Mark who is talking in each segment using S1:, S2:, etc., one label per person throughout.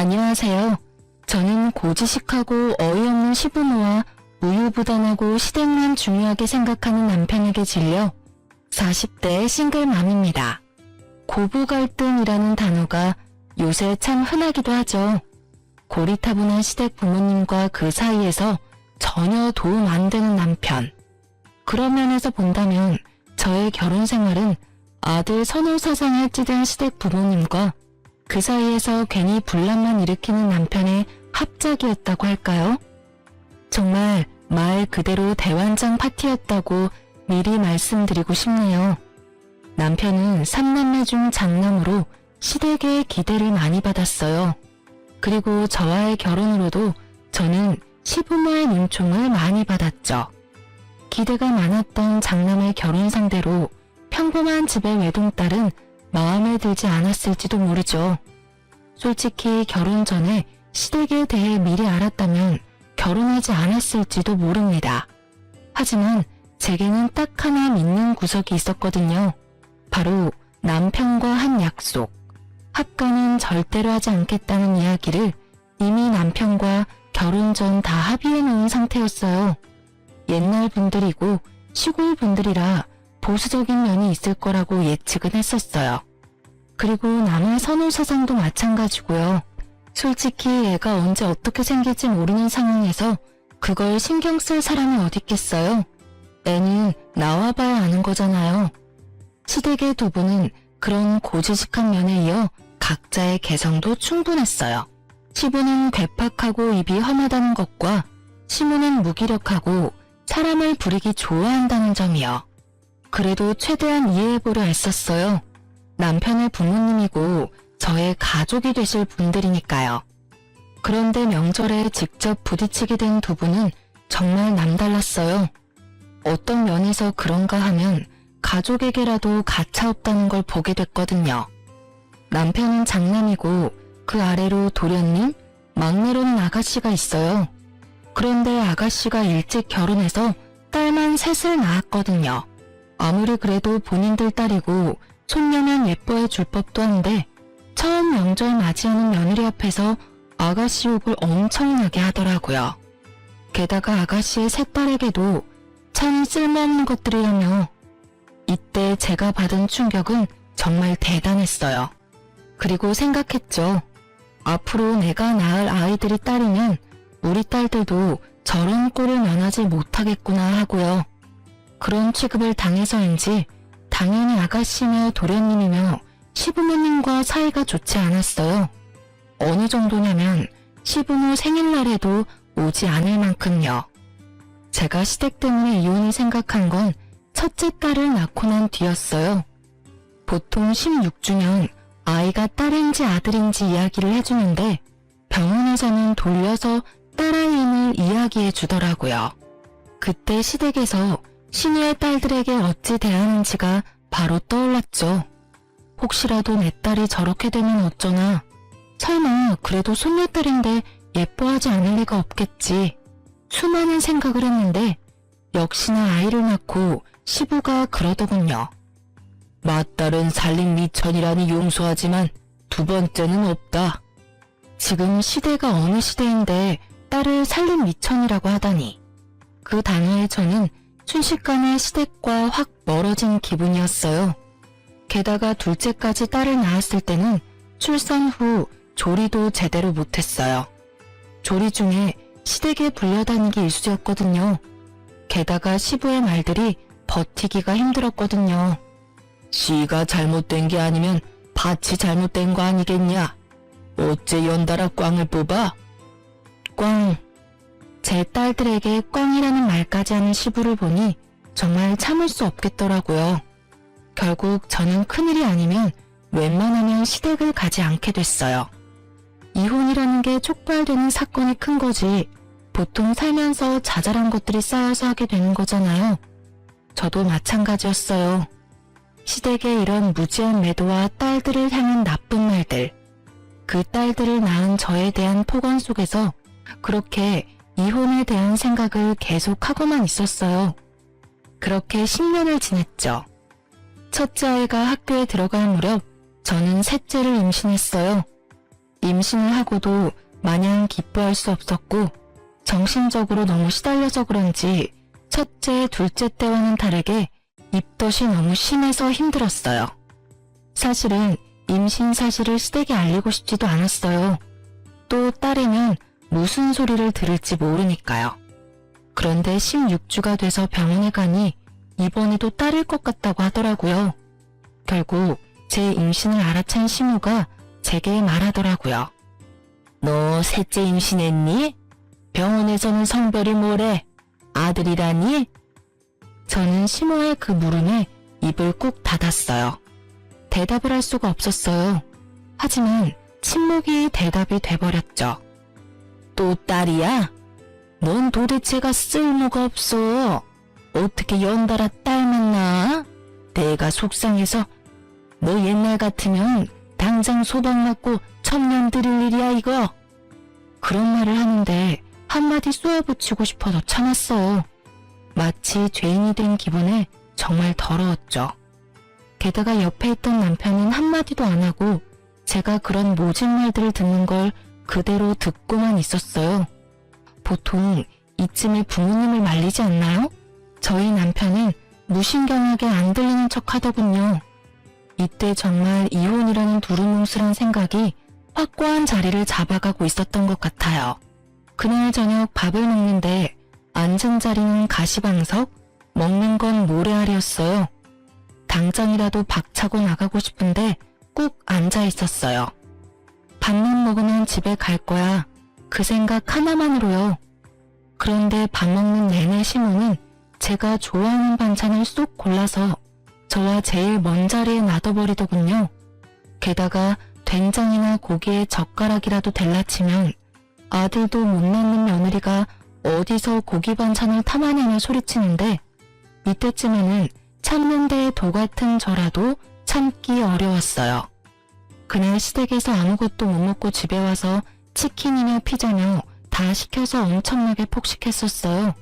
S1: 안녕하세요. 저는 고지식하고 어이없는 시부모와 우유부단하고 시댁만 중요하게 생각하는 남편에게 질려 40대 싱글맘입니다. 고부갈등이라는 단어가 요새 참 흔하기도 하죠. 고리타분한 시댁 부모님과 그 사이에서 전혀 도움 안 되는 남편. 그런 면에서 본다면 저의 결혼 생활은 아들 선호사상에 찌든 시댁 부모님과 그 사이에서 괜히 분란만 일으키는 남편의 합작이었다고 할까요? 정말 말 그대로 대환장 파티였다고 미리 말씀드리고 싶네요. 남편은 3남매 중 장남으로 시댁의 기대를 많이 받았어요. 그리고 저와의 결혼으로도 저는 시부모의 눈총을 많이 받았죠. 기대가 많았던 장남의 결혼 상대로 평범한 집의 외동딸은 마음에 들지 않았을지도 모르죠. 솔직히 결혼 전에 시댁에 대해 미리 알았다면 결혼하지 않았을지도 모릅니다. 하지만 제게는 딱 하나 믿는 구석이 있었거든요. 바로 남편과 한 약속. 합가는 절대로 하지 않겠다는 이야기를 이미 남편과 결혼 전 다 합의해 놓은 상태였어요. 옛날 분들이고 시골 분들이라 보수적인 면이 있을 거라고 예측은 했었어요. 그리고 남의 선호 사상도 마찬가지고요. 솔직히 애가 언제 어떻게 생길지 모르는 상황에서 그걸 신경 쓸 사람이 어디 있겠어요? 애는 나와봐야 아는 거잖아요. 시댁의 두 분은 그런 고지식한 면에 이어 각자의 개성도 충분했어요. 시부는 괴팍하고 입이 험하다는 것과 시모는 무기력하고 사람을 부리기 좋아한다는 점이요. 그래도 최대한 이해해보려 애썼어요. 남편의 부모님이고 저의 가족이 되실 분들이니까요. 그런데 명절에 직접 부딪히게 된 두 분은 정말 남달랐어요. 어떤 면에서 그런가 하면 가족에게라도 가차없다는 걸 보게 됐거든요. 남편은 장남이고 그 아래로 도련님, 막내로는 아가씨가 있어요. 그런데 아가씨가 일찍 결혼해서 딸만 셋을 낳았거든요. 아무리 그래도 본인들 딸이고 손녀면 예뻐해 줄 법도 한데 처음 명절 맞이하는 며느리 앞에서 아가씨 욕을 엄청나게 하더라고요. 게다가 아가씨의 세 딸에게도 참 쓸모없는 것들이라며 이때 제가 받은 충격은 정말 대단했어요. 그리고 생각했죠. 앞으로 내가 낳을 아이들이 딸이면 우리 딸들도 저런 꼴을 면하지 못하겠구나 하고요. 그런 취급을 당해서인지 당연히 아가씨며 도련님이며 시부모님과 사이가 좋지 않았어요. 어느 정도냐면 시부모 생일날에도 오지 않을 만큼요. 제가 시댁 때문에 이혼을 생각한 건 첫째 딸을 낳고 난 뒤였어요. 보통 16주년 아이가 딸인지 아들인지 이야기를 해주는데 병원에서는 돌려서 딸아이임을 이야기해 주더라고요. 그때 시댁에서 시녀의 딸들에게 어찌 대하는지가 바로 떠올랐죠. 혹시라도 내 딸이 저렇게 되면 어쩌나. 설마 그래도 손녀딸인데 예뻐하지 않을 리가 없겠지. 수많은 생각을 했는데 역시나 아이를 낳고 시부가 그러더군요. 맏딸은 살림 미천이라니 용서하지만 두 번째는 없다. 지금 시대가 어느 시대인데 딸을 살림 미천이라고 하다니. 그 단어에 저는 순식간에 시댁과 확 멀어진 기분이었어요. 게다가 둘째까지 딸을 낳았을 때는 출산 후 조리도 제대로 못했어요. 조리 중에 시댁에 불려다니기 일쑤였거든요. 게다가 시부의 말들이 버티기가 힘들었거든요. 씨가 잘못된 게 아니면 밭이 잘못된 거 아니겠냐? 어째 연달아 꽝을 뽑아? 꽝. 제 딸들에게 꽝이라는 말까지 하는 시부를 보니 정말 참을 수 없겠더라고요. 결국 저는 큰일이 아니면 웬만하면 시댁을 가지 않게 됐어요. 이혼이라는 게 촉발되는 사건이 큰 거지 보통 살면서 자잘한 것들이 쌓여서 하게 되는 거잖아요. 저도 마찬가지였어요. 시댁의 이런 무지한 매도와 딸들을 향한 나쁜 말들, 그 딸들을 낳은 저에 대한 폭언 속에서 그렇게 이혼에 대한 생각을 계속하고만 있었어요. 그렇게 10년을 지냈죠. 첫째 아이가 학교에 들어갈 무렵 저는 셋째를 임신했어요. 임신을 하고도 마냥 기뻐할 수 없었고 정신적으로 너무 시달려서 그런지 첫째, 둘째 때와는 다르게 입덧이 너무 심해서 힘들었어요. 사실은 임신 사실을 시댁에 알리고 싶지도 않았어요. 또 딸이면 무슨 소리를 들을지 모르니까요. 그런데 16주가 돼서 병원에 가니 이번에도 딸일 것 같다고 하더라고요. 결국 제 임신을 알아챈 시모가 제게 말하더라고요. 너 셋째 임신했니? 병원에서는 성별이 뭐래? 아들이라니? 저는 시모의 그 물음에 입을 꾹 닫았어요. 대답을 할 수가 없었어요. 하지만 침묵이 대답이 돼버렸죠. 또 딸이야? 넌 도대체가 쓸모가 없어. 어떻게 연달아 딸만 낳아? 내가 속상해서 너 옛날 같으면 당장 소방 맞고 천년 드릴 일이야 이거. 그런 말을 하는데 한마디 쏘아붙이고 싶어서 참았어요. 마치 죄인이 된 기분에 정말 더러웠죠. 게다가 옆에 있던 남편은 한마디도 안 하고 제가 그런 모진 말들을 듣는 걸 그대로 듣고만 있었어요. 보통 이쯤에 부모님을 말리지 않나요? 저희 남편은 무신경하게 안 들리는 척 하더군요. 이때 정말 이혼이라는 두루뭉술한 생각이 확고한 자리를 잡아가고 있었던 것 같아요. 그날 저녁 밥을 먹는데 앉은 자리는 가시방석, 먹는 건 모래알이었어요. 당장이라도 박차고 나가고 싶은데 꾹 앉아 있었어요. 밥만 먹으면 집에 갈 거야. 그 생각 하나만으로요. 그런데 밥 먹는 내내 시모는 제가 좋아하는 반찬을 쏙 골라서 저와 제일 먼 자리에 놔둬버리더군요. 게다가 된장이나 고기에 젓가락이라도 댈라치면 아들도 못 낳는 며느리가 어디서 고기 반찬을 탐하냐며 소리치는데 이때쯤에는 참는 데에 도 같은 저라도 참기 어려웠어요. 그날 시댁에서 아무것도 못 먹고 집에 와서 치킨이며 피자며 다 시켜서 엄청나게 폭식했었어요.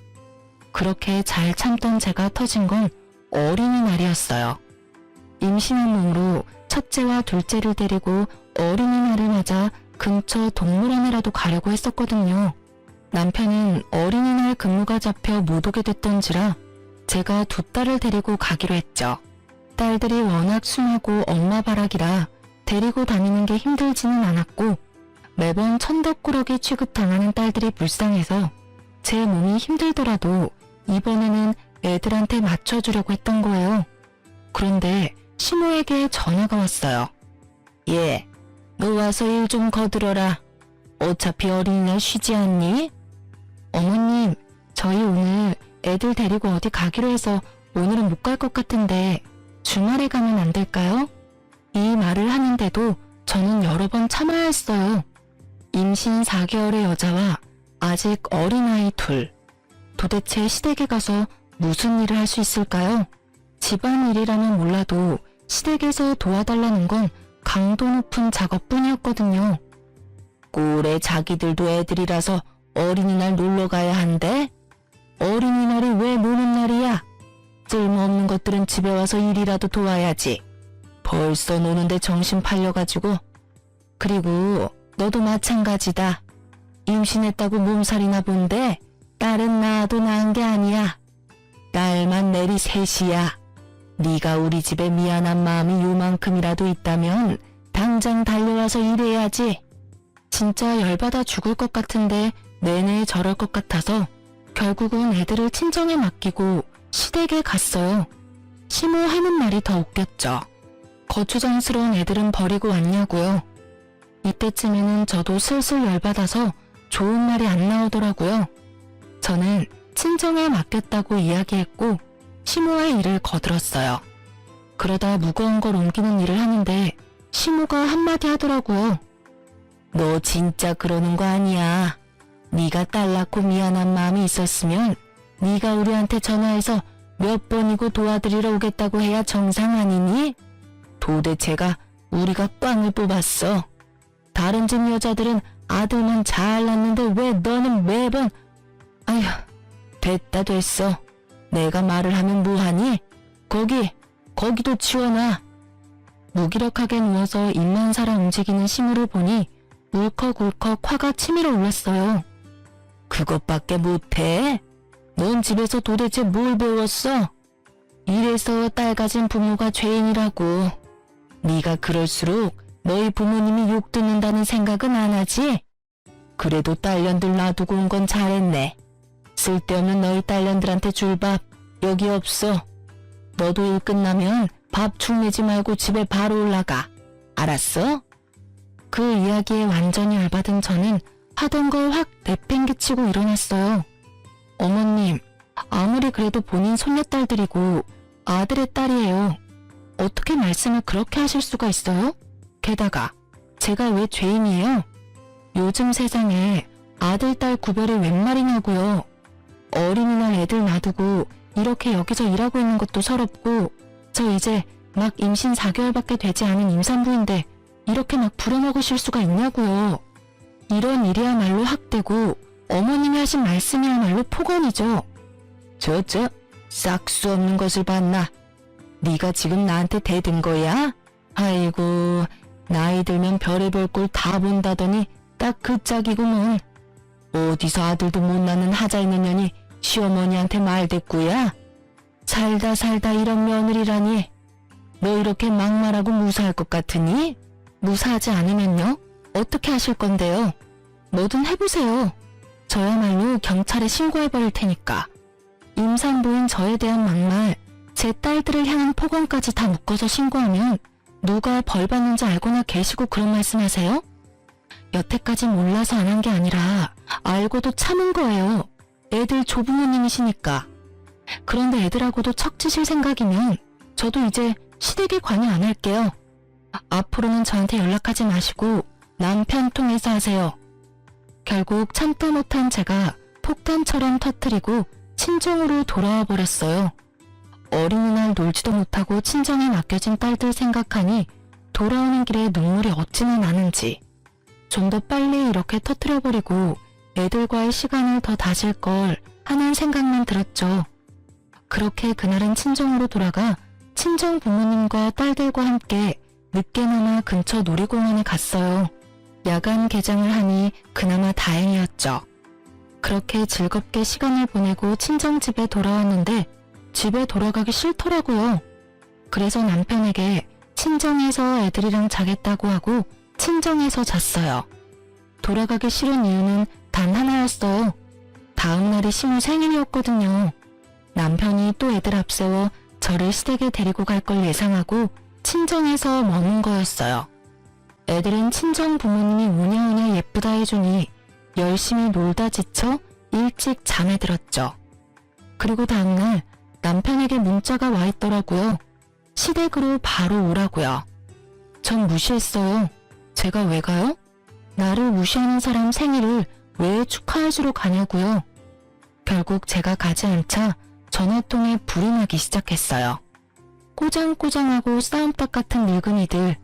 S1: 그렇게 잘 참던 제가 터진 건 어린이날이었어요. 임신한 몸으로 첫째와 둘째를 데리고 어린이날을 맞아 근처 동물원에라도 가려고 했었거든요. 남편은 어린이날 근무가 잡혀 못 오게 됐던지라 제가 두 딸을 데리고 가기로 했죠. 딸들이 워낙 순하고 엄마 바락이라 데리고 다니는 게 힘들지는 않았고 매번 천덕꾸러기 취급당하는 딸들이 불쌍해서 제 몸이 힘들더라도 이번에는 애들한테 맞춰주려고 했던 거예요. 그런데 시모에게 전화가 왔어요. 예, 너 와서 일 좀 거들어라. 어차피 어린이날 쉬지 않니? 어머님, 저희 오늘 애들 데리고 어디 가기로 해서 오늘은 못 갈 것 같은데 주말에 가면 안 될까요? 이 말을 하는데도 저는 여러 번 참아야 했어요. 임신 4개월의 여자와 아직 어린아이 둘. 도대체 시댁에 가서 무슨 일을 할 수 있을까요? 집안일이라면 몰라도 시댁에서 도와달라는 건 강도 높은 작업뿐이었거든요. 꼴에 자기들도 애들이라서 어린이날 놀러 가야 한대? 어린이날이 왜 노는 날이야? 쓸모없는 것들은 집에 와서 일이라도 도와야지. 벌써 노는데 정신 팔려가지고. 그리고 너도 마찬가지다. 임신했다고 몸살이나 본데 딸은 낳아도 낳은 게 아니야. 딸만 내리 셋이야. 네가 우리 집에 미안한 마음이 요만큼이라도 있다면 당장 달려와서 일해야지. 진짜 열받아 죽을 것 같은데 내내 저럴 것 같아서 결국은 애들을 친정에 맡기고 시댁에 갔어요. 시모 하는 말이 더 웃겼죠. 거추장스러운 애들은 버리고 왔냐고요. 이때쯤에는 저도 슬슬 열받아서 좋은 말이 안 나오더라고요. 저는 친정에 맡겼다고 이야기했고 시모의 일을 거들었어요. 그러다 무거운 걸 옮기는 일을 하는데 시모가 한마디 하더라고요. 너 진짜 그러는 거 아니야. 네가 딸 낳고 미안한 마음이 있었으면 네가 우리한테 전화해서 몇 번이고 도와드리러 오겠다고 해야 정상 아니니? 도대체가 우리가 꽝을 뽑았어. 다른 집 여자들은 아들만 잘 낳는데 왜 너는 매번... 아휴, 됐다 됐어. 내가 말을 하면 뭐하니? 거기도 치워놔. 무기력하게 누워서 입만 살아 움직이는 시무를 보니 울컥울컥 화가 치밀어 올랐어요. 그것밖에 못해? 넌 집에서 도대체 뭘 배웠어? 이래서 딸 가진 부모가 죄인이라고. 네가 그럴수록 너희 부모님이 욕 듣는다는 생각은 안 하지? 그래도 딸년들 놔두고 온 건 잘했네. 쓸데없는 너희 딸년들한테 줄 밥 여기 없어. 너도 일 끝나면 밥 축내지 말고 집에 바로 올라가. 알았어? 그 이야기에 완전히 열받은 저는 하던 걸 확 내팽개치고 일어났어요. 어머님, 아무리 그래도 본인 손녀딸들이고 아들의 딸이에요. 어떻게 말씀을 그렇게 하실 수가 있어요? 게다가 제가 왜 죄인이에요? 요즘 세상에 아들, 딸 구별이 웬 말이냐고요. 어린이날 애들 놔두고 이렇게 여기서 일하고 있는 것도 서럽고 저 이제 막 임신 4개월밖에 되지 않은 임산부인데 이렇게 막 부려먹으실 수가 있냐고요. 이런 일이야말로 학대고 어머님이 하신 말씀이야말로 폭언이죠. 싹 수 없는 것을 봤나? 네가 지금 나한테 대든 거야? 아이고, 나이 들면 별의별 꼴 다 본다더니 딱 그 짝이구먼. 어디서 아들도 못 낳는 하자 있는 년이 시어머니한테 말대꾸야? 살다 이런 며느리라니. 너 이렇게 막말하고 무사할 것 같으니? 무사하지 않으면요? 어떻게 하실 건데요? 뭐든 해보세요. 저야말로 경찰에 신고해버릴 테니까. 임산부인 저에 대한 막말, 제 딸들을 향한 폭언까지 다 묶어서 신고하면 누가 벌 받는지 알고나 계시고 그런 말씀하세요? 여태까지 몰라서 안 한 게 아니라 알고도 참은 거예요. 애들 조부모님이시니까. 그런데 애들하고도 척지실 생각이면 저도 이제 시댁에 관여 안 할게요. 앞으로는 저한테 연락하지 마시고 남편 통해서 하세요. 결국 참다 못한 제가 폭탄처럼 터뜨리고 친정으로 돌아와 버렸어요. 어린이날 놀지도 못하고 친정에 맡겨진 딸들 생각하니 돌아오는 길에 눈물이 어찌나 나는지. 좀 더 빨리 이렇게 터뜨려버리고 애들과의 시간을 더 다질 걸 하는 생각만 들었죠. 그렇게 그날은 친정으로 돌아가 친정 부모님과 딸들과 함께 늦게나마 근처 놀이공원에 갔어요. 야간 개장을 하니 그나마 다행이었죠. 그렇게 즐겁게 시간을 보내고 친정집에 돌아왔는데 집에 돌아가기 싫더라고요. 그래서 남편에게 친정에서 애들이랑 자겠다고 하고 친정에서 잤어요. 돌아가기 싫은 이유는 단 하나였어요. 다음 날이 시모 생일이었거든요. 남편이 또 애들 앞세워 저를 시댁에 데리고 갈 걸 예상하고 친정에서 머문 거였어요. 애들은 친정 부모님이 우냐우냐 예쁘다 해주니 열심히 놀다 지쳐 일찍 잠에 들었죠. 그리고 다음날 남편에게 문자가 와 있더라고요. 시댁으로 바로 오라고요. 전 무시했어요. 제가 왜 가요? 나를 무시하는 사람 생일을 왜 축하해주러 가냐고요. 결국 제가 가지 않자 전화통에 불이 나기 시작했어요. 꼬장꼬장하고 싸움닭 같은 늙은이들.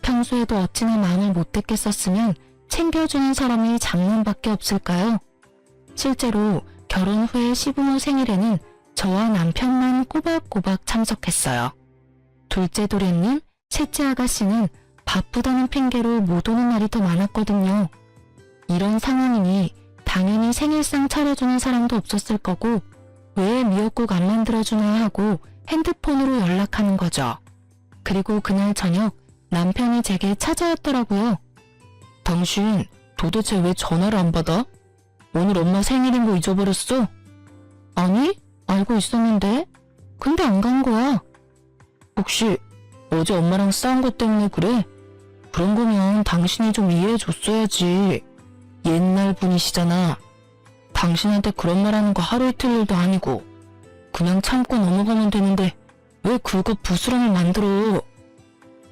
S1: 평소에도 어찌나 마음을 못됐겠었으면 챙겨주는 사람이 장남밖에 없을까요? 실제로 결혼 후에 시부모 생일에는 저와 남편만 꼬박꼬박 참석했어요. 둘째 도련님, 셋째 아가씨는 바쁘다는 핑계로 못 오는 날이 더 많았거든요. 이런 상황이니 당연히 생일상 차려주는 사람도 없었을 거고 왜 미역국 안 만들어주나 하고 핸드폰으로 연락하는 거죠. 그리고 그날 저녁 남편이 제게 찾아왔더라고요. 당신 도대체 왜 전화를 안 받아? 오늘 엄마 생일인 거 잊어버렸어? 아니, 알고 있었는데. 근데 안 간 거야. 혹시 어제 엄마랑 싸운 것 때문에 그래? 그런 거면 당신이 좀 이해해 줬어야지. 옛날 분이시잖아. 당신한테 그런 말 하는 거 하루 이틀 일도 아니고 그냥 참고 넘어가면 되는데 왜 그거 부스럼을 만들어.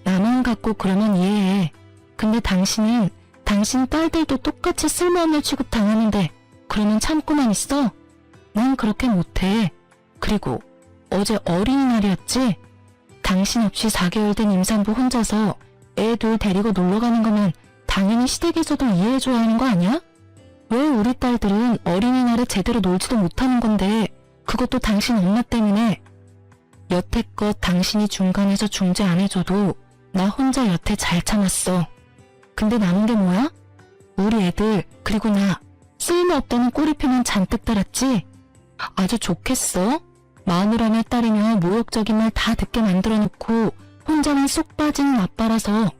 S1: 나만 갖고 그러면 이해해. 근데 당신은 당신 딸들도 똑같이 쓸모없는 취급 당하는데 그러면 참고만 있어? 난 그렇게 못해. 그리고 어제 어린이날이었지? 당신 없이 4개월 된 임산부 혼자서 애 둘 데리고 놀러 가는 거면 당연히 시댁에서도 이해해줘야 하는 거 아니야? 왜 우리 딸들은 어린이날에 제대로 놀지도 못하는 건데 그것도 당신 엄마 때문에. 여태껏 당신이 중간에서 중재 안 해줘도 나 혼자 여태 잘 참았어. 근데 남은 게 뭐야? 우리 애들, 그리고 나, 쓸모없다는 꼬리표만 잔뜩 달았지? 아주 좋겠어? 마누라며 딸이며 모욕적인 말 다 듣게 만들어 놓고 혼자만 쏙 빠지는 아빠라서.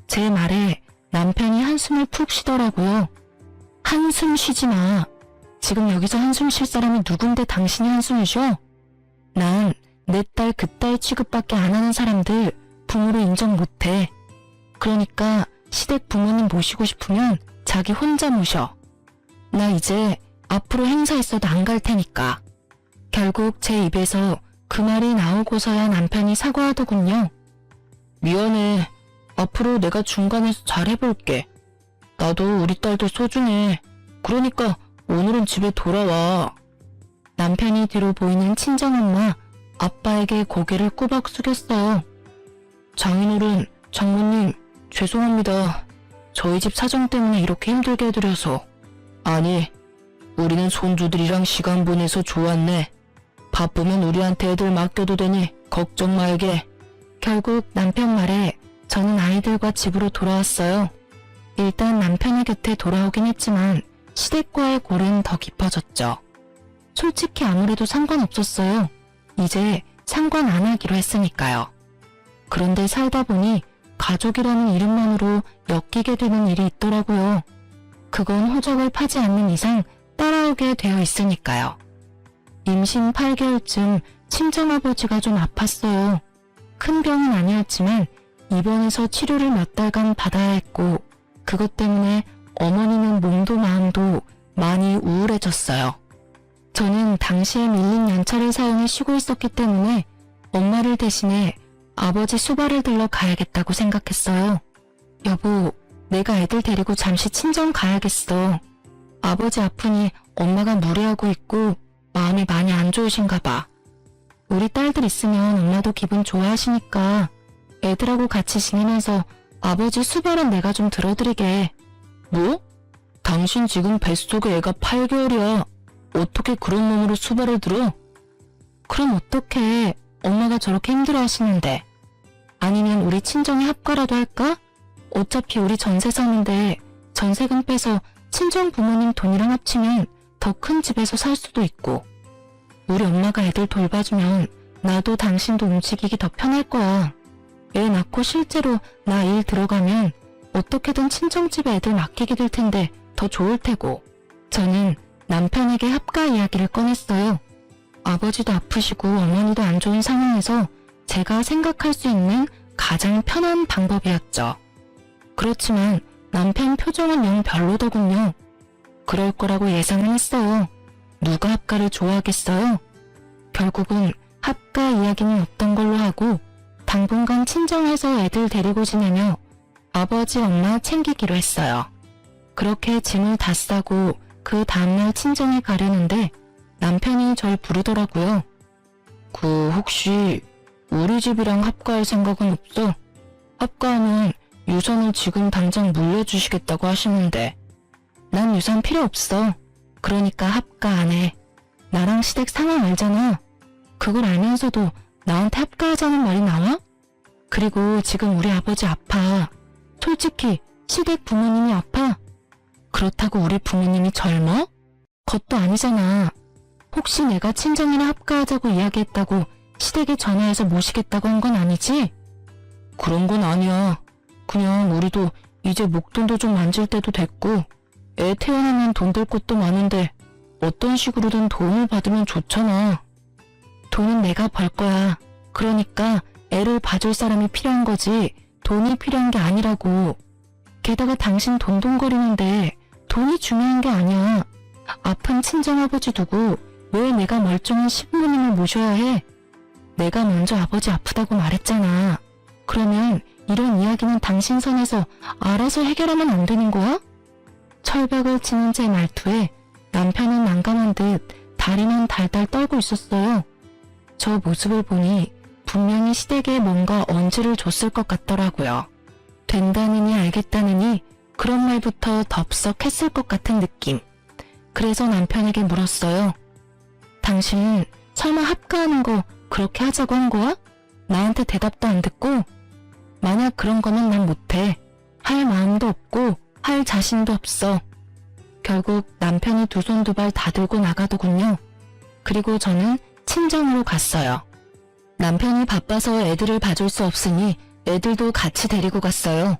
S1: 제 말에 남편이 한숨을 푹 쉬더라고요. 한숨 쉬지 마. 지금 여기서 한숨 쉴 사람이 누군데 당신이 한숨을 쉬어? 난 내 딸 그딸 취급밖에 안 하는 사람들 부모로 인정 못해. 그러니까 시댁 부모님 모시고 싶으면 자기 혼자 모셔. 나 이제 앞으로 행사 있어도 안 갈 테니까. 결국 제 입에서 그 말이 나오고서야 남편이 사과하더군요. 미안해. 앞으로 내가 중간에서 잘해볼게. 나도 우리 딸도 소중해. 그러니까 오늘은 집에 돌아와. 남편이 뒤로 보이는 친정엄마, 아빠에게 고개를 꾸벅 숙였어요. 장인어른, 장모님, 죄송합니다. 저희 집 사정 때문에 이렇게 힘들게 해드려서. 아니, 우리는 손주들이랑 시간 보내서 좋았네. 바쁘면 우리한테 애들 맡겨도 되니 걱정 말게. 결국 남편 말에 저는 아이들과 집으로 돌아왔어요. 일단 남편의 곁에 돌아오긴 했지만 시댁과의 골은 더 깊어졌죠. 솔직히 아무래도 상관없었어요. 이제 상관 안 하기로 했으니까요. 그런데 살다 보니 가족이라는 이름만으로 엮이게 되는 일이 있더라고요. 그건 호적을 파지 않는 이상 따라오게 되어 있으니까요. 임신 8개월쯤 친정아버지가 좀 아팠어요. 큰 병은 아니었지만 입원해서 치료를 몇 달간 받아야 했고 그것 때문에 어머니는 몸도 마음도 많이 우울해졌어요. 저는 당시에 밀린 연차를 사용해 쉬고 있었기 때문에 엄마를 대신해 아버지 수발을 들러 가야겠다고 생각했어요. 여보, 내가 애들 데리고 잠시 친정 가야겠어. 아버지 아프니 엄마가 무리하고 있고 마음이 많이 안 좋으신가 봐. 우리 딸들 있으면 엄마도 기분 좋아하시니까 애들하고 같이 지내면서 아버지 수발은 내가 좀 들어드리게. 뭐? 당신 지금 뱃속에 애가 8개월이야. 어떻게 그런 몸으로 수발을 들어? 그럼 어떡해. 엄마가 저렇게 힘들어 하시는데. 아니면 우리 친정에 합가라도 할까? 어차피 우리 전세 사는데 전세금 빼서 친정 부모님 돈이랑 합치면 더 큰 집에서 살 수도 있고. 우리 엄마가 애들 돌봐주면 나도 당신도 움직이기 더 편할 거야. 애 낳고 실제로 나 일 들어가면 어떻게든 친정집에 애들 맡기게 될 텐데 더 좋을 테고. 저는 남편에게 합가 이야기를 꺼냈어요. 아버지도 아프시고 어머니도 안 좋은 상황에서 제가 생각할 수 있는 가장 편한 방법이었죠. 그렇지만 남편 표정은 영 별로더군요. 그럴 거라고 예상은 했어요. 누가 합가를 좋아하겠어요? 결국은 합가 이야기는 없던 걸로 하고 당분간 친정에서 애들 데리고 지내며 아버지 엄마 챙기기로 했어요. 그렇게 짐을 다 싸고 그 다음날 친정에 가려는데 남편이 절 부르더라고요. 혹시 우리 집이랑 합가할 생각은 없어? 합가하면 유산을 지금 당장 물려주시겠다고 하시는데. 난 유산 필요 없어. 그러니까 합가 안 해. 나랑 시댁 상황 알잖아. 그걸 알면서도 나한테 합가하자는 말이 나와? 그리고 지금 우리 아버지 아파. 솔직히 시댁 부모님이 아파. 그렇다고 우리 부모님이 젊어? 그것도 아니잖아. 혹시 내가 친정이나 합가하자고 이야기했다고 시댁에 전화해서 모시겠다고 한 건 아니지? 그런 건 아니야. 그냥 우리도 이제 목돈도 좀 만질 때도 됐고 애 태어나면 돈 될 것도 많은데 어떤 식으로든 도움을 받으면 좋잖아. 돈은 내가 벌 거야. 그러니까 애를 봐줄 사람이 필요한 거지 돈이 필요한 게 아니라고. 게다가 당신 돈돈거리는데 돈이 중요한 게 아니야. 아픈 친정아버지 두고 왜 내가 멀쩡한 시부모님을 모셔야 해? 내가 먼저 아버지 아프다고 말했잖아. 그러면 이런 이야기는 당신 선에서 알아서 해결하면 안 되는 거야? 철벽을 치는 제 말투에 남편은 난감한 듯 다리만 달달 떨고 있었어요. 저 모습을 보니 분명히 시댁에 뭔가 언지를 줬을 것 같더라고요. 된다느니 알겠다느니 그런 말부터 덥석 했을 것 같은 느낌. 그래서 남편에게 물었어요. 당신 설마 합가하는 거 그렇게 하자고 한 거야? 나한테 대답도 안 듣고? 만약 그런 거면 난 못해. 할 마음도 없고 할 자신도 없어. 결국 남편이 두 손 두 발 다 들고 나가더군요. 그리고 저는 친정으로 갔어요. 남편이 바빠서 애들을 봐줄 수 없으니 애들도 같이 데리고 갔어요.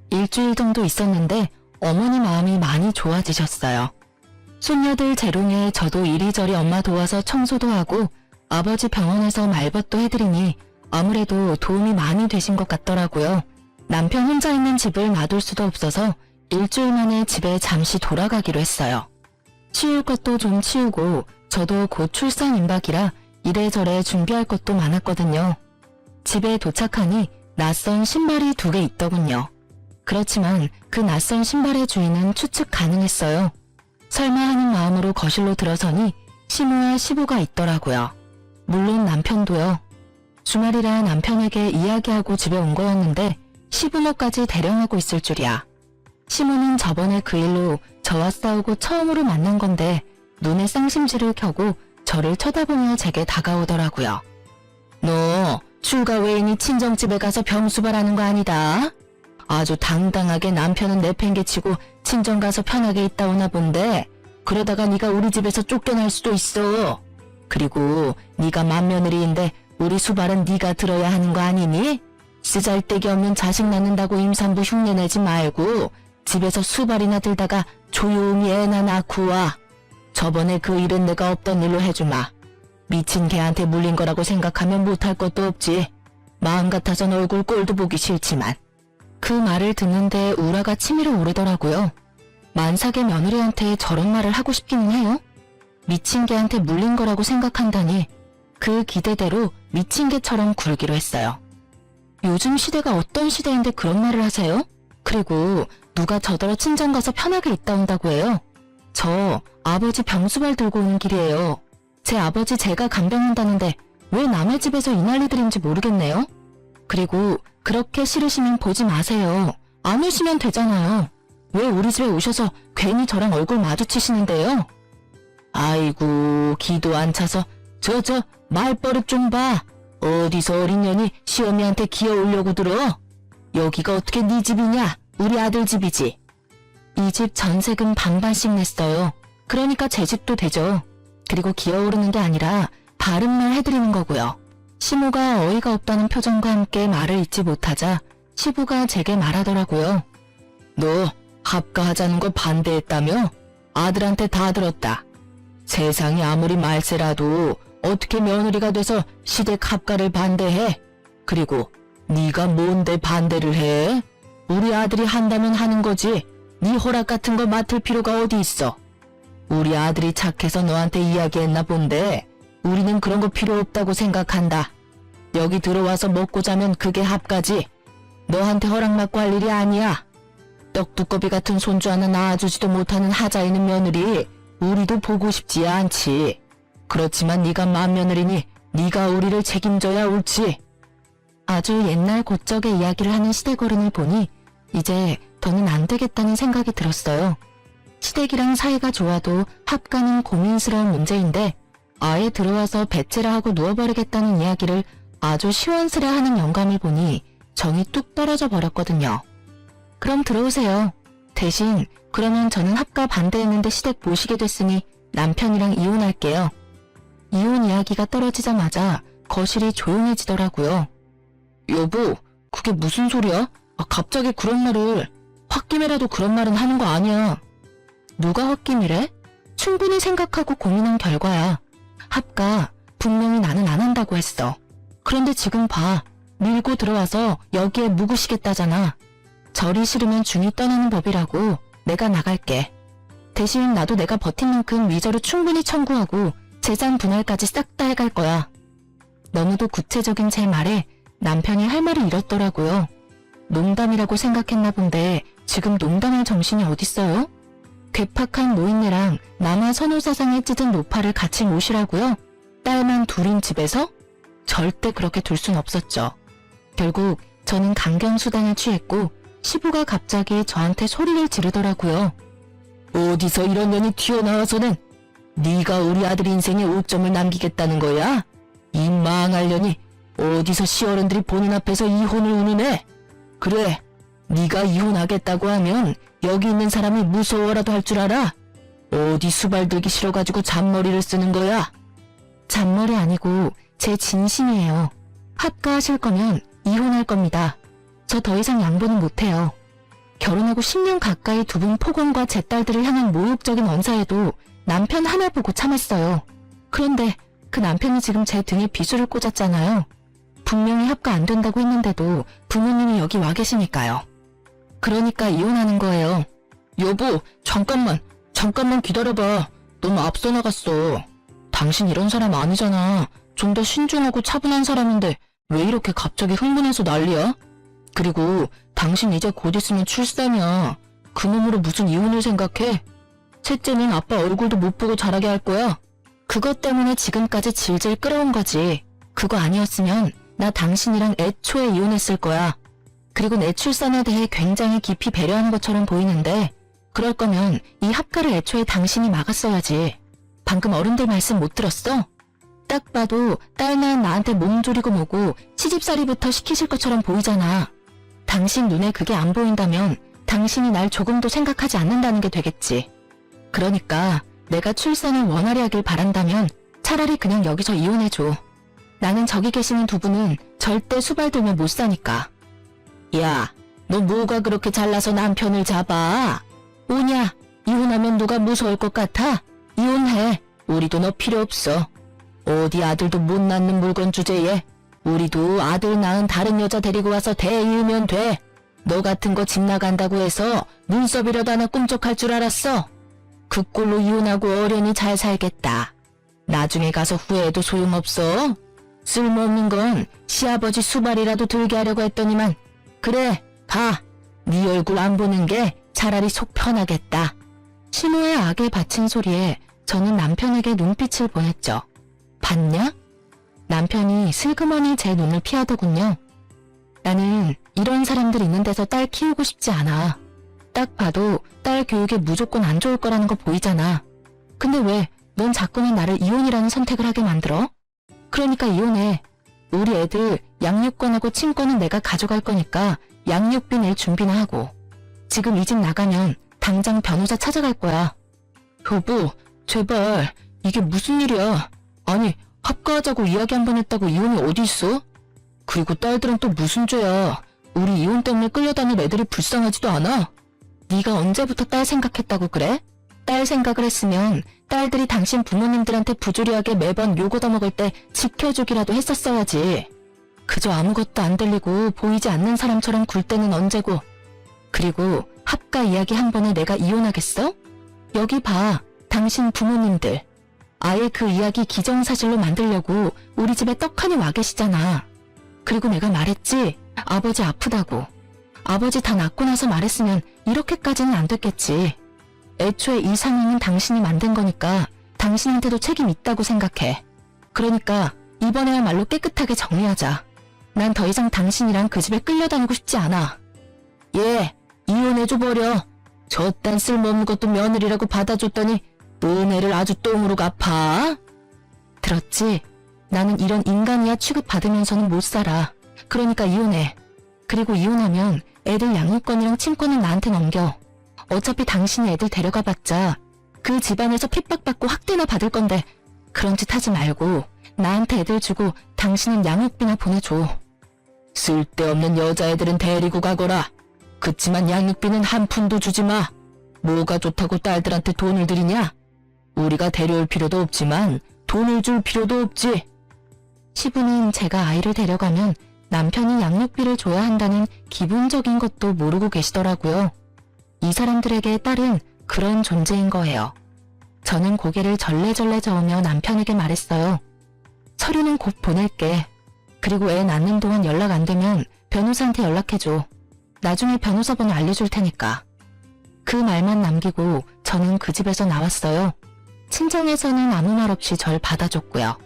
S1: 일주일 정도 있었는데 어머니 마음이 많이 좋아지셨어요. 손녀들 재롱에 저도 이리저리 엄마 도와서 청소도 하고 아버지 병원에서 말벗도 해드리니 아무래도 도움이 많이 되신 것 같더라고요. 남편 혼자 있는 집을 놔둘 수도 없어서 일주일 만에 집에 잠시 돌아가기로 했어요. 치울 것도 좀 치우고 저도 곧 출산 임박이라 이래저래 준비할 것도 많았거든요. 집에 도착하니 낯선 신발이 2개 있더군요. 그렇지만 그 낯선 신발의 주인은 추측 가능했어요. 설마 하는 마음으로 거실로 들어서니 시모와 시부가 있더라고요. 물론 남편도요. 주말이라 남편에게 이야기하고 집에 온 거였는데 시부모까지 대령하고 있을 줄이야. 시모는 저번에 그 일로 저와 싸우고 처음으로 만난 건데 눈에 쌍심지를 켜고 저를 쳐다보며 제게 다가오더라고요. 너 출가 외인이 친정집에 가서 병수발하는 거 아니다? 아주 당당하게 남편은 내팽개치고 친정 가서 편하게 있다 오나 본데 그러다가 네가 우리 집에서 쫓겨날 수도 있어. 그리고 네가 맏며느리인데 우리 수발은 네가 들어야 하는 거 아니니? 쓰잘데기 없는 자식 낳는다고 임산부 흉내내지 말고 집에서 수발이나 들다가 조용히 애나 낳고 와. 저번에 그 일은 내가 없던 일로 해주마. 미친 개한테 물린 거라고 생각하면 못할 것도 없지. 마음 같아선 얼굴 꼴도 보기 싫지만. 그 말을 듣는데 우라가 치밀어 오르더라고요. 만삭의 며느리한테 저런 말을 하고 싶기는 해요. 미친 개한테 물린 거라고 생각한다니 그 기대대로 미친 개처럼 굴기로 했어요. 요즘 시대가 어떤 시대인데 그런 말을 하세요? 그리고 누가 저더러 친정 가서 편하게 있다 온다고 해요? 저 아버지 병수발 들고 오는 길이에요. 제 아버지 제가 간병한다는데 왜 남의 집에서 이 난리들인지 모르겠네요. 그리고 그렇게 싫으시면 보지 마세요. 안 오시면 되잖아요. 왜 우리 집에 오셔서 괜히 저랑 얼굴 마주치시는데요? 아이고 기도 안 차서 저 말버릇 좀 봐. 어디서 어린 년이 시어미한테 기어오려고 들어? 여기가 어떻게 네 집이냐? 우리 아들 집이지. 이 집 전세금 반반씩 냈어요. 그러니까 제 집도 되죠. 그리고 기어오르는 게 아니라 바른 말 해드리는 거고요. 시모가 어이가 없다는 표정과 함께 말을 잇지 못하자 시부가 제게 말하더라고요. 너 합가하자는 거 반대했다며? 아들한테 다 들었다. 세상이 아무리 말세라도 어떻게 며느리가 돼서 시댁 합가를 반대해? 그리고 네가 뭔데 반대를 해? 우리 아들이 한다면 하는 거지. 네 허락 같은 거 맡을 필요가 어디 있어. 우리 아들이 착해서 너한테 이야기했나 본데 우리는 그런 거 필요 없다고 생각한다. 여기 들어와서 먹고 자면 그게 합가지. 너한테 허락받고 할 일이 아니야. 떡두꺼비 같은 손주 하나 낳아주지도 못하는 하자 있는 며느리 우리도 보고 싶지 않지. 그렇지만 네가 맏며느리니 네가 우리를 책임져야 옳지. 아주 옛날 곧적의 이야기를 하는 시댁어른을 보니 이제 더는 안 되겠다는 생각이 들었어요. 시댁이랑 사이가 좋아도 합가는 고민스러운 문제인데 아예 들어와서 배째라 하고 누워버리겠다는 이야기를 아주 시원스레 하는 영감을 보니 정이 뚝 떨어져 버렸거든요. 그럼 들어오세요. 대신 그러면 저는 합가 반대했는데 시댁 모시게 됐으니 남편이랑 이혼할게요. 이혼 이야기가 떨어지자마자 거실이 조용해지더라고요. 여보, 그게 무슨 소리야? 갑자기 그런 말을. 홧김에라도 그런 말은 하는 거 아니야. 누가 홧김이래? 충분히 생각하고 고민한 결과야. 합가 분명히 나는 안 한다고 했어. 그런데 지금 봐. 밀고 들어와서 여기에 묵으시겠다잖아. 절이 싫으면 중이 떠나는 법이라고. 내가 나갈게. 대신 나도 내가 버틴 만큼 위자료 충분히 청구하고 재산 분할까지 싹 다 해갈 거야. 너무도 구체적인 제 말에 남편이 할 말을 잃었더라고요. 농담이라고 생각했나 본데 지금 농담할 정신이 어딨어요? 괴팍한 노인네랑 남아 선호사상에 찢은 노파를 같이 모시라고요? 딸만 둘인 집에서? 절대 그렇게 둘 순 없었죠. 결국 저는 강경수단을 취했고 시부가 갑자기 저한테 소리를 지르더라고요. 어디서 이런 년이 튀어나와서는 네가 우리 아들 인생에 오점을 남기겠다는 거야? 이 망할 년이 어디서 시어른들이 보는 앞에서 이혼을 운운해? 그래, 네가 이혼하겠다고 하면 여기 있는 사람이 무서워라도 할 줄 알아? 어디 수발 들기 싫어가지고 잔머리를 쓰는 거야? 잔머리 아니고 제 진심이에요. 합가하실 거면 이혼할 겁니다. 저 더 이상 양보는 못해요. 결혼하고 10년 가까이 두 분 폭언과 제 딸들을 향한 모욕적인 언사에도 남편 하나 보고 참았어요. 그런데 그 남편이 지금 제 등에 비수를 꽂았잖아요. 분명히 합가 안 된다고 했는데도 부모님이 여기 와 계시니까요. 그러니까 이혼하는 거예요. 여보, 잠깐만 기다려봐. 너무 앞서 나갔어. 당신 이런 사람 아니잖아. 좀 더 신중하고 차분한 사람인데 왜 이렇게 갑자기 흥분해서 난리야? 그리고 당신 이제 곧 있으면 출산이야. 그 몸으로 무슨 이혼을 생각해? 셋째는 아빠 얼굴도 못 보고 자라게 할 거야. 그것 때문에 지금까지 질질 끌어온 거지. 그거 아니었으면 나 당신이랑 애초에 이혼했을 거야. 그리고 내 출산에 대해 굉장히 깊이 배려하는 것처럼 보이는데 그럴 거면 이 합가를 애초에 당신이 막았어야지. 방금 어른들 말씀 못 들었어? 딱 봐도 딸 낳은 나한테 몸조리고 뭐고 시집살이부터 시키실 것처럼 보이잖아. 당신 눈에 그게 안 보인다면 당신이 날 조금도 생각하지 않는다는 게 되겠지. 그러니까 내가 출산을 원활히 하길 바란다면 차라리 그냥 여기서 이혼해줘. 나는 저기 계시는 두 분은 절대 수발 들면 못 사니까. 야, 너 뭐가 그렇게 잘나서 남편을 잡아? 오냐, 이혼하면 누가 무서울 것 같아? 이혼해. 우리도 너 필요 없어. 어디 아들도 못 낳는 물건 주제에 우리도 아들 낳은 다른 여자 데리고 와서 대이으면 돼. 너 같은 거 집 나간다고 해서 눈썹이라도 하나 꿈쩍할 줄 알았어? 그 꼴로 이혼하고 어련히 잘 살겠다. 나중에 가서 후회해도 소용없어. 쓸모없는 건 시아버지 수발이라도 들게 하려고 했더니만. 그래, 가. 네 얼굴 안 보는 게 차라리 속 편하겠다. 신호의 악에 바친 소리에 저는 남편에게 눈빛을 보냈죠. 봤냐? 남편이 슬그머니 제 눈을 피하더군요. 나는 이런 사람들 있는 데서 딸 키우고 싶지 않아. 딱 봐도 딸 교육에 무조건 안 좋을 거라는 거 보이잖아. 근데 왜 넌 자꾸만 나를 이혼이라는 선택을 하게 만들어? 그러니까 이혼해. 우리 애들 양육권하고 친권은 내가 가져갈 거니까 양육비 낼 준비나 하고. 지금 이 집 나가면 당장 변호사 찾아갈 거야. 여보, 제발. 이게 무슨 일이야. 아니, 합가하자고 이야기 한 번 했다고 이혼이 어디 있어? 그리고 딸들은 또 무슨 죄야. 우리 이혼 때문에 끌려다닐 애들이 불쌍하지도 않아? 네가 언제부터 딸 생각했다고 그래? 딸 생각을 했으면 딸들이 당신 부모님들한테 부조리하게 매번 욕 얻어먹을 때 지켜주기라도 했었어야지. 그저 아무것도 안 들리고 보이지 않는 사람처럼 굴 때는 언제고. 그리고 합가 이야기 한 번에 내가 이혼하겠어? 여기 봐, 당신 부모님들. 아예 그 이야기 기정사실로 만들려고 우리 집에 떡하니 와 계시잖아. 그리고 내가 말했지, 아버지 아프다고. 아버지 다 낫고 나서 말했으면 이렇게까지는 안 됐겠지. 애초에 이 상황은 당신이 만든 거니까 당신한테도 책임 있다고 생각해. 그러니까 이번에야말로 깨끗하게 정리하자. 난 더 이상 당신이랑 그 집에 끌려다니고 싶지 않아. 예, 이혼해줘버려. 저딴 쓸모없는 것도 며느리라고 받아줬더니 은혜를 아주 똥으로 갚아. 들었지? 나는 이런 인간이야 취급받으면서는 못 살아. 그러니까 이혼해. 그리고 이혼하면 애들 양육권이랑 친권은 나한테 넘겨. 어차피 당신이 애들 데려가봤자 그 집안에서 핍박받고 학대나 받을 건데 그런 짓 하지 말고 나한테 애들 주고 당신은 양육비나 보내줘. 쓸데없는 여자애들은 데리고 가거라. 그치만 양육비는 한 푼도 주지 마. 뭐가 좋다고 딸들한테 돈을 들이냐? 우리가 데려올 필요도 없지만 돈을 줄 필요도 없지. 시부는 제가 아이를 데려가면 남편이 양육비를 줘야 한다는 기본적인 것도 모르고 계시더라고요. 이 사람들에게 딸은 그런 존재인 거예요. 저는 고개를 절레절레 저으며 남편에게 말했어요. 서류는 곧 보낼게. 그리고 애 낳는 동안 연락 안 되면 변호사한테 연락해줘. 나중에 변호사 번호 알려줄 테니까. 그 말만 남기고 저는 그 집에서 나왔어요. 친정에서는 아무 말 없이 절 받아줬고요.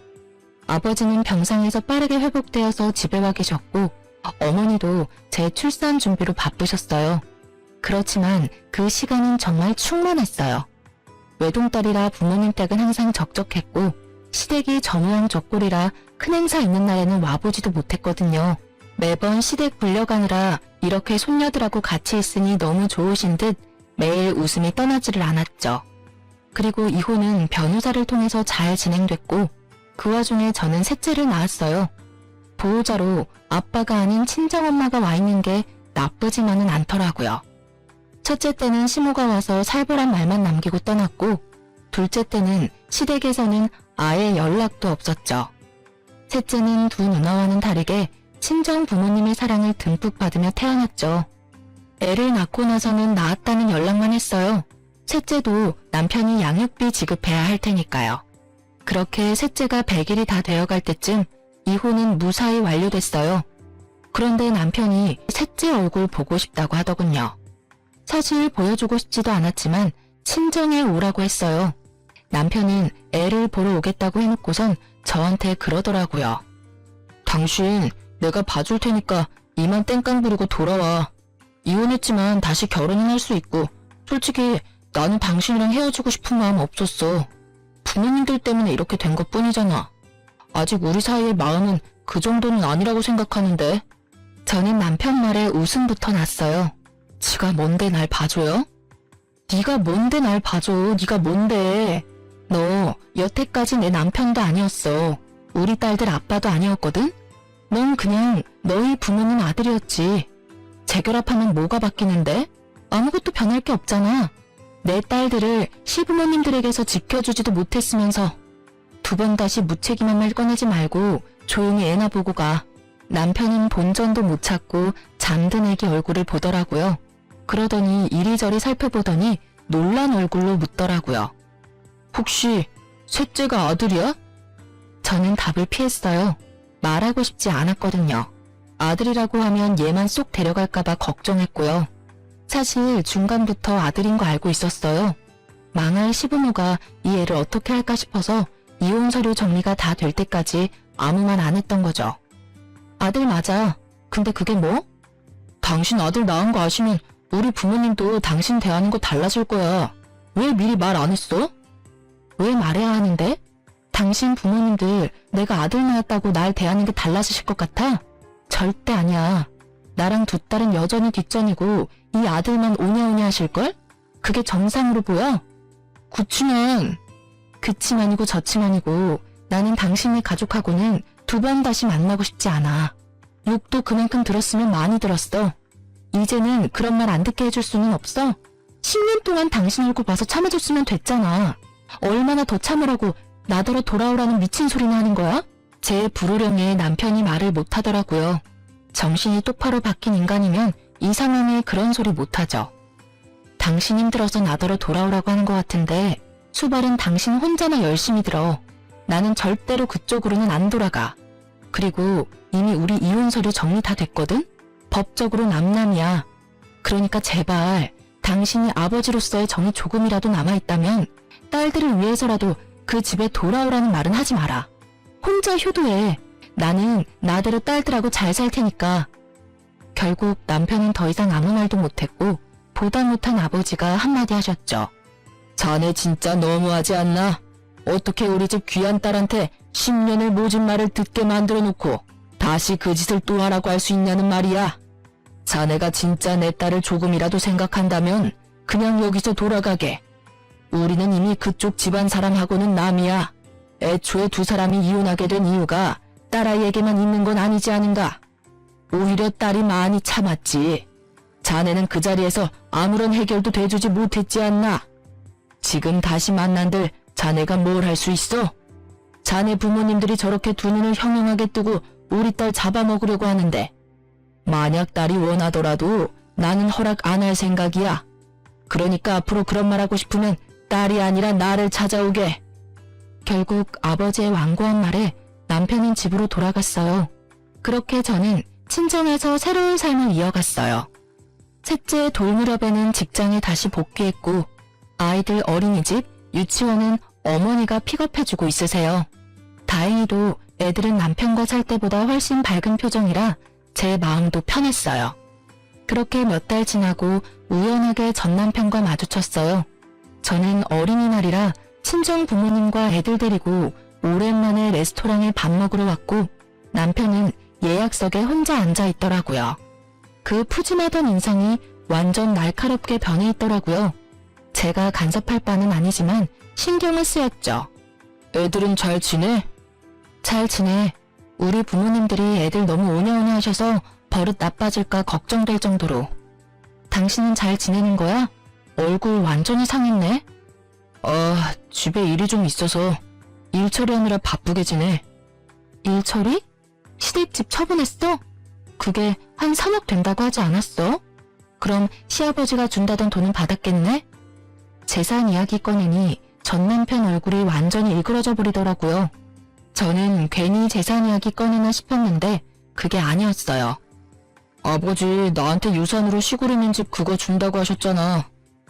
S1: 아버지는 병상에서 빠르게 회복되어서 집에 와 계셨고 어머니도 제 출산 준비로 바쁘셨어요. 그렇지만 그 시간은 정말 충만했어요. 외동딸이라 부모님 댁은 항상 적적했고 시댁이 전우양 적골이라 큰 행사 있는 날에는 와보지도 못했거든요. 매번 시댁 불려가느라 이렇게 손녀들하고 같이 있으니 너무 좋으신 듯 매일 웃음이 떠나지를 않았죠. 그리고 이혼은 변호사를 통해서 잘 진행됐고 그 와중에 저는 셋째를 낳았어요. 보호자로 아빠가 아닌 친정엄마가 와 있는 게 나쁘지만은 않더라고요. 첫째 때는 시모가 와서 살벌한 말만 남기고 떠났고 둘째 때는 시댁에서는 아예 연락도 없었죠. 셋째는 두 누나와는 다르게 친정 부모님의 사랑을 듬뿍 받으며 태어났죠. 애를 낳고 나서는 낳았다는 연락만 했어요. 셋째도 남편이 양육비 지급해야 할 테니까요. 그렇게 셋째가 100일이 다 되어갈 때쯤 이혼은 무사히 완료됐어요. 그런데 남편이 셋째 얼굴 보고 싶다고 하더군요. 사실 보여주고 싶지도 않았지만 친정에 오라고 했어요. 남편은 애를 보러 오겠다고 해놓고선 저한테 그러더라고요. 당신 내가 봐줄 테니까 이만 땡깡 부리고 돌아와. 이혼했지만 다시 결혼은 할 수 있고 솔직히 나는 당신이랑 헤어지고 싶은 마음 없었어. 부모님들 때문에 이렇게 된 것뿐이잖아. 아직 우리 사이의 마음은 그 정도는 아니라고 생각하는데. 저는 남편 말에 웃음부터 났어요. 지가 뭔데 날 봐줘요? 네가 뭔데 날 봐줘. 네가 뭔데. 너 여태까지 내 남편도 아니었어. 우리 딸들 아빠도 아니었거든? 넌 그냥 너희 부모님 아들이었지. 재결합하면 뭐가 바뀌는데? 아무것도 변할 게 없잖아. 내 딸들을 시부모님들에게서 지켜주지도 못했으면서 두 번 다시 무책임한 말 꺼내지 말고 조용히 애나 보고 가. 남편은 본전도 못 찾고 잠든 애기 얼굴을 보더라고요. 그러더니 이리저리 살펴보더니 놀란 얼굴로 묻더라고요. 혹시 셋째가 아들이야? 저는 답을 피했어요. 말하고 싶지 않았거든요. 아들이라고 하면 얘만 쏙 데려갈까봐 걱정했고요. 사실 중간부터 아들인 거 알고 있었어요. 망할 시부모가 이 애를 어떻게 할까 싶어서 이혼 서류 정리가 다 될 때까지 아무 말 안 했던 거죠. 아들 맞아. 근데 그게 뭐? 당신 아들 낳은 거 아시면 우리 부모님도 당신 대하는 거 달라질 거야. 왜 미리 말 안 했어? 왜 말해야 하는데? 당신 부모님들 내가 아들 낳았다고 날 대하는 게 달라지실 것 같아? 절대 아니야. 나랑 두 딸은 여전히 뒷전이고 이 아들만 오냐오냐 하실걸? 그게 정상으로 보여? 그치만이고 저치만이고 나는 당신네 가족하고는 두 번 다시 만나고 싶지 않아. 욕도 그만큼 들었으면 많이 들었어. 이제는 그런 말 안 듣게 해줄 수는 없어? 10년 동안 당신 얼굴 봐서 참아줬으면 됐잖아. 얼마나 더 참으라고 나더러 돌아오라는 미친 소리나 하는 거야? 제 불호령에 남편이 말을 못하더라고요. 정신이 똑바로 박힌 인간이면 이 상황에 그런 소리 못하죠. 당신 힘들어서 나더러 돌아오라고 하는 것 같은데 수발은 당신 혼자나 열심히 들어. 나는 절대로 그쪽으로는 안 돌아가. 그리고 이미 우리 이혼 서류 정리 다 됐거든? 법적으로 남남이야. 그러니까 제발 당신이 아버지로서의 정이 조금이라도 남아있다면 딸들을 위해서라도 그 집에 돌아오라는 말은 하지 마라. 혼자 효도해. 나는 나대로 딸들하고 잘 살 테니까. 결국 남편은 더 이상 아무 말도 못했고 보다 못한 아버지가 한마디 하셨죠. 자네 진짜 너무하지 않나? 어떻게 우리 집 귀한 딸한테 10년을 모진 말을 듣게 만들어 놓고 다시 그 짓을 또 하라고 할 수 있냐는 말이야. 자네가 진짜 내 딸을 조금이라도 생각한다면 그냥 여기서 돌아가게. 우리는 이미 그쪽 집안 사람하고는 남이야. 애초에 두 사람이 이혼하게 된 이유가 딸아이에게만 있는 건 아니지 않은가? 오히려 딸이 많이 참았지. 자네는 그 자리에서 아무런 해결도 돼주지 못했지 않나? 지금 다시 만난들 자네가 뭘 할 수 있어? 자네 부모님들이 저렇게 두 눈을 형형하게 뜨고 우리 딸 잡아먹으려고 하는데 만약 딸이 원하더라도 나는 허락 안 할 생각이야. 그러니까 앞으로 그런 말 하고 싶으면 딸이 아니라 나를 찾아오게. 결국 아버지의 완고한 말에 남편은 집으로 돌아갔어요. 그렇게 저는 친정에서 새로운 삶을 이어갔어요. 셋째 돌무렵에는 직장에 다시 복귀했고 아이들 어린이집, 유치원은 어머니가 픽업해주고 있으세요. 다행히도 애들은 남편과 살 때보다 훨씬 밝은 표정이라 제 마음도 편했어요. 그렇게 몇 달 지나고 우연하게 전 남편과 마주쳤어요. 저는 어린이날이라 친정 부모님과 애들 데리고 오랜만에 레스토랑에 밥 먹으러 왔고 남편은 예약석에 혼자 앉아 있더라고요. 그 푸짐하던 인상이 완전 날카롭게 변해 있더라고요. 제가 간섭할 바는 아니지만 신경을 쓰였죠. 애들은 잘 지내? 잘 지내. 우리 부모님들이 애들 너무 오냐오냐 하셔서 버릇 나빠질까 걱정될 정도로. 당신은 잘 지내는 거야? 얼굴 완전히 상했네? 집에 일이 좀 있어서 일 처리하느라 바쁘게 지내. 일 처리? 시댁집 처분했어? 그게 한 3억 된다고 하지 않았어? 그럼 시아버지가 준다던 돈은 받았겠네? 재산 이야기 꺼내니 전 남편 얼굴이 완전히 일그러져 버리더라고요. 저는 괜히 재산 이야기 꺼내나 싶었는데 그게 아니었어요. 아버지 나한테 유산으로 시골 있는 집 그거 준다고 하셨잖아.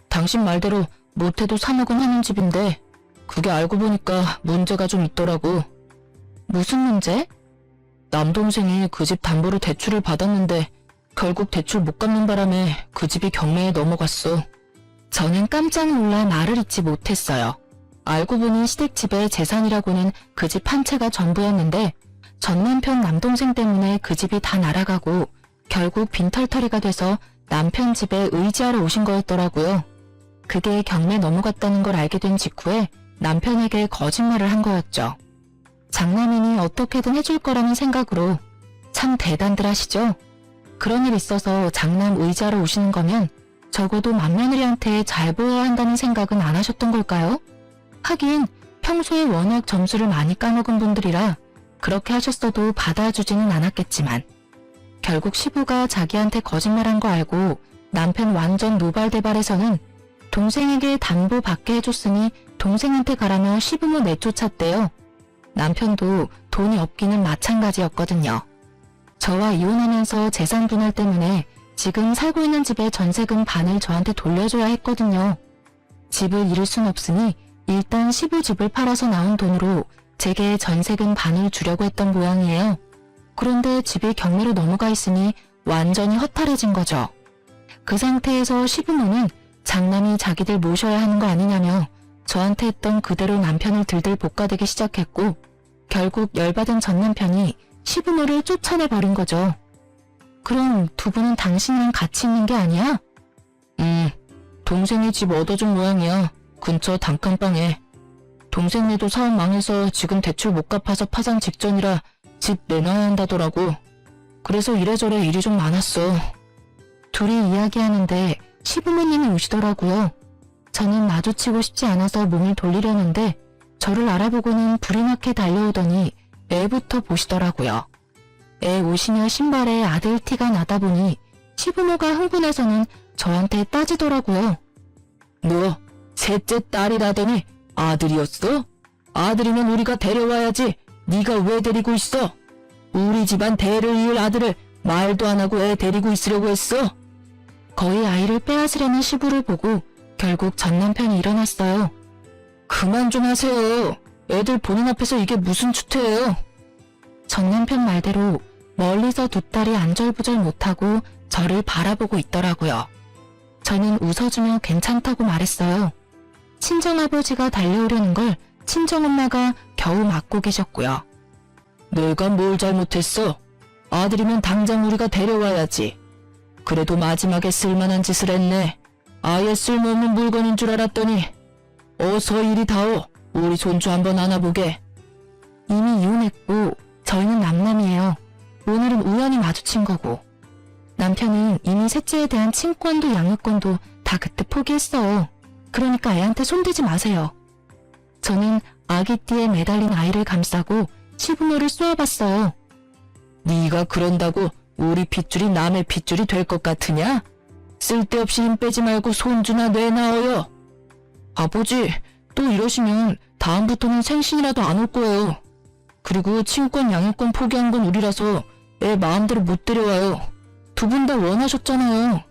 S1: 당신 말대로 못해도 3억은 하는 집인데 그게 알고 보니까 문제가 좀 있더라고. 무슨 문제? 남동생이 그 집 담보로 대출을 받았는데 결국 대출 못 갚는 바람에 그 집이 경매에 넘어갔어. 저는 깜짝 놀라 말을 잇지 못했어요. 알고 보니 시댁집의 재산이라고는 그 집 한 채가 전부였는데 전 남편 남동생 때문에 그 집이 다 날아가고 결국 빈털터리가 돼서 남편 집에 의지하러 오신 거였더라고요. 그게 경매 넘어갔다는 걸 알게 된 직후에 남편에게 거짓말을 한 거였죠. 장남이니 어떻게든 해줄 거라는 생각으로. 참 대단들 하시죠? 그런 일 있어서 장남 의지하러 오시는 거면 적어도 맏며느리한테 잘 보여야 한다는 생각은 안 하셨던 걸까요? 하긴 평소에 워낙 점수를 많이 까먹은 분들이라 그렇게 하셨어도 받아주지는 않았겠지만 결국 시부가 자기한테 거짓말한 거 알고 남편 완전 노발대발해서는 동생에게 담보 받게 해줬으니 동생한테 가라며 시부모 내쫓았대요. 남편도 돈이 없기는 마찬가지였거든요. 저와 이혼하면서 재산 분할 때문에 지금 살고 있는 집의 전세금 반을 저한테 돌려줘야 했거든요. 집을 잃을 순 없으니 일단 시부 집을 팔아서 나온 돈으로 제게 전세금 반을 주려고 했던 모양이에요. 그런데 집이 경매로 넘어가 있으니 완전히 허탈해진 거죠. 그 상태에서 시부모는 장남이 자기들 모셔야 하는 거 아니냐며 저한테 했던 그대로 남편을 들들 볶아대기 시작했고 결국 열받은 전 남편이 시부모를 쫓아내버린 거죠. 그럼 두 분은 당신이랑 같이 있는 게 아니야? 동생이 집 얻어준 모양이야. 근처 단칸방에. 동생네도 사업 망해서 지금 대출 못 갚아서 파산 직전이라 집 내놔야 한다더라고. 그래서 이래저래 일이 좀 많았어. 둘이 이야기하는데 시부모님이 오시더라고요. 저는 마주치고 싶지 않아서 몸을 돌리려는데 저를 알아보고는 불이 나게 달려오더니 애부터 보시더라고요. 애 옷이며 신발에 아들 티가 나다 보니 시부모가 흥분해서는 저한테 따지더라고요. 너 셋째 딸이라더니 아들이었어? 아들이면 우리가 데려와야지. 네가 왜 데리고 있어? 우리 집안 대를 이을 아들을 말도 안 하고 애 데리고 있으려고 했어? 거의 아이를 빼앗으려는 시부를 보고 결국 전 남편이 일어났어요. 그만 좀 하세요. 애들 보는 앞에서 이게 무슨 추태예요? 전 남편 말대로 멀리서 두 딸이 안절부절 못하고 저를 바라보고 있더라고요. 저는 웃어주며 괜찮다고 말했어요. 친정아버지가 달려오려는 걸 친정엄마가 겨우 막고 계셨고요. 내가 뭘 잘못했어? 아들이면 당장 우리가 데려와야지. 그래도 마지막에 쓸만한 짓을 했네. 아예 쓸모없는 물건인 줄 알았더니. 어서 이리 다오. 우리 손주 한번 안아보게. 이미 이혼했고 저희는 남남이에요. 오늘은 우연히 마주친 거고. 남편은 이미 셋째에 대한 친권도 양육권도 다 그때 포기했어요. 그러니까 애한테 손대지 마세요. 저는 아기띠에 매달린 아이를 감싸고 시부모를 쏘아봤어요. 네가 그런다고 우리 핏줄이 남의 핏줄이 될 것 같으냐? 쓸데없이 힘 빼지 말고 손주나 내놔어요. 아버지, 또 이러시면 다음부터는 생신이라도 안 올 거예요. 그리고 친권 양육권 포기한 건 우리라서 애 마음대로 못 데려와요. 두 분 다 원하셨잖아요.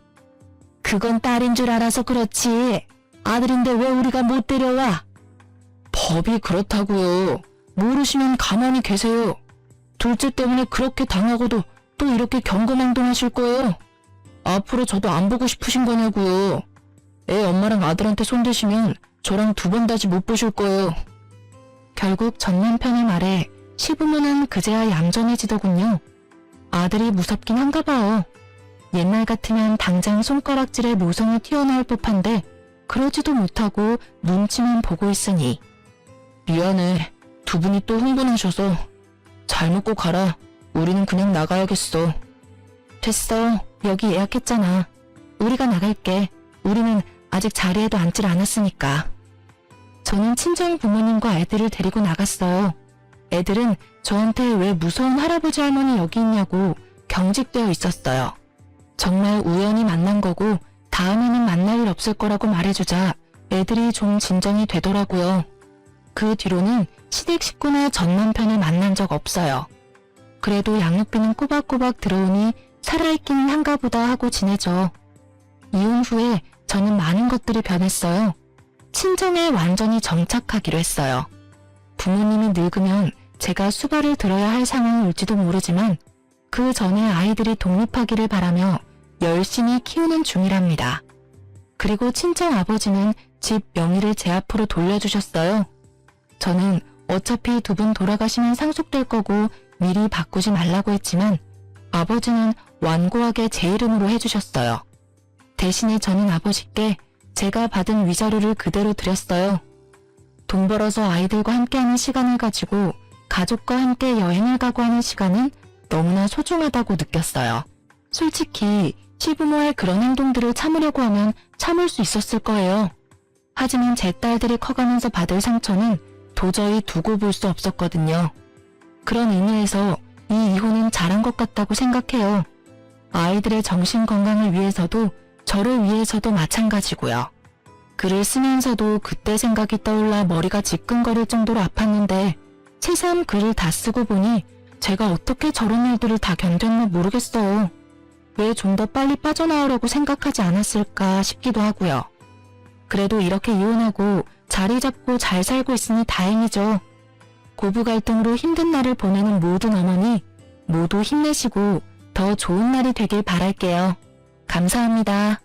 S1: 그건 딸인 줄 알아서 그렇지. 아들인데 왜 우리가 못 데려와? 법이 그렇다고요. 모르시면 가만히 계세요. 둘째 때문에 그렇게 당하고도 또 이렇게 경거망동하실 거예요. 앞으로 저도 안 보고 싶으신 거냐고요. 애 엄마랑 아들한테 손대시면 저랑 두 번 다시 못 보실 거예요. 결국 전 남편의 말에 시부모는 그제야 얌전해지더군요. 아들이 무섭긴 한가 봐요. 옛날 같으면 당장 손가락질에 모성이 튀어나올 법한데 그러지도 못하고 눈치만 보고 있으니. 미안해. 두 분이 또 흥분하셔서. 잘 먹고 가라. 우리는 그냥 나가야겠어. 됐어. 여기 예약했잖아. 우리가 나갈게. 우리는 아직 자리에도 앉질 않았으니까. 저는 친정 부모님과 애들을 데리고 나갔어요. 애들은 저한테 왜 무서운 할아버지 할머니 여기 있냐고 경직되어 있었어요. 정말 우연히 만난 거고 다음에는 만날 일 없을 거라고 말해주자 애들이 좀 진정이 되더라고요. 그 뒤로는 시댁 식구나 전 남편을 만난 적 없어요. 그래도 양육비는 꼬박꼬박 들어오니 살아있기는 한가 보다 하고 지내죠. 이혼 후에 저는 많은 것들이 변했어요. 친정에 완전히 정착하기로 했어요. 부모님이 늙으면 제가 수발을 들어야 할 상황이 올지도 모르지만 그 전에 아이들이 독립하기를 바라며 열심히 키우는 중이랍니다. 그리고 친정 아버지는 집 명의를 제 앞으로 돌려주셨어요. 저는 어차피 두 분 돌아가시면 상속될 거고 미리 바꾸지 말라고 했지만 아버지는 완고하게 제 이름으로 해주셨어요. 대신에 저는 아버지께 제가 받은 위자료를 그대로 드렸어요. 돈 벌어서 아이들과 함께하는 시간을 가지고 가족과 함께 여행을 가고 하는 시간은 너무나 소중하다고 느꼈어요. 솔직히 시부모의 그런 행동들을 참으려고 하면 참을 수 있었을 거예요. 하지만 제 딸들이 커가면서 받을 상처는 도저히 두고 볼 수 없었거든요. 그런 의미에서 이 이혼은 잘한 것 같다고 생각해요. 아이들의 정신 건강을 위해서도 저를 위해서도 마찬가지고요. 글을 쓰면서도 그때 생각이 떠올라 머리가 지끈거릴 정도로 아팠는데 새삼 글을 다 쓰고 보니 제가 어떻게 저런 일들을 다 견뎠나 모르겠어요. 왜 좀 더 빨리 빠져나오려고 생각하지 않았을까 싶기도 하고요. 그래도 이렇게 이혼하고 자리 잡고 잘 살고 있으니 다행이죠. 고부 갈등으로 힘든 날을 보내는 모든 어머니 모두 힘내시고 더 좋은 날이 되길 바랄게요. 감사합니다.